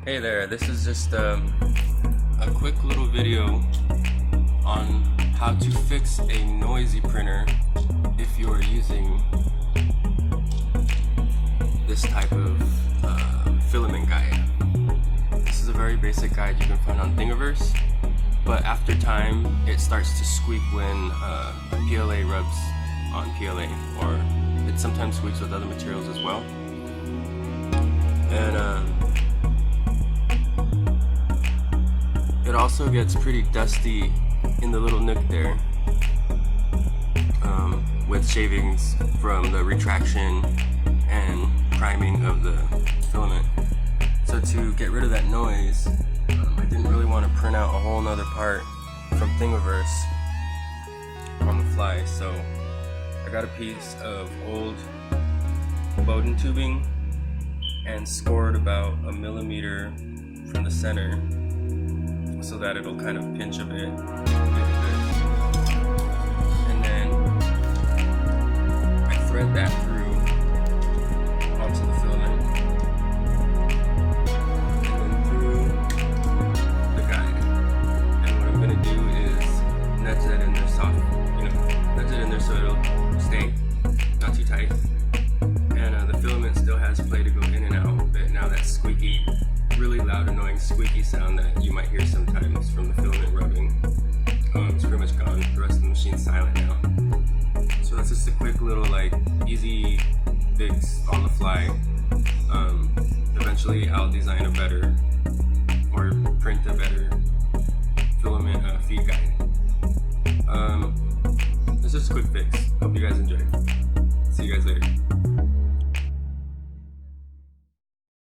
Hey there, this is just a quick little video on how to fix a Noisey printer if you're using this type of filament guide. This is a very basic guide you can find on Thingiverse, but after time it starts to squeak when PLA rubs on PLA, or it sometimes squeaks with other materials as well. And it also gets pretty dusty in the little nook there, with shavings from the retraction and priming of the filament. So to get rid of that noise, I didn't really want to print out a whole nother part from Thingiverse on the fly, so I got a piece of old Bowden tubing and scored about 1 millimeter from the center so that it'll kind of pinch a bit, and then I thread that through onto the filament and then through the guide. And what I'm gonna do is nudge that in there soft, nudge it in there so it'll stay, not too tight. And the filament still has play to go in and out, but now that squeaky, really loud, annoying squeaky sound that you might hear sometimes from the filament rubbing, it's pretty much gone. The rest of the machine's silent now. So that's just a quick little easy fix on the fly. Eventually I'll design a better or print a better filament feed guide. It's just a quick fix. Hope you guys enjoy. See you guys later.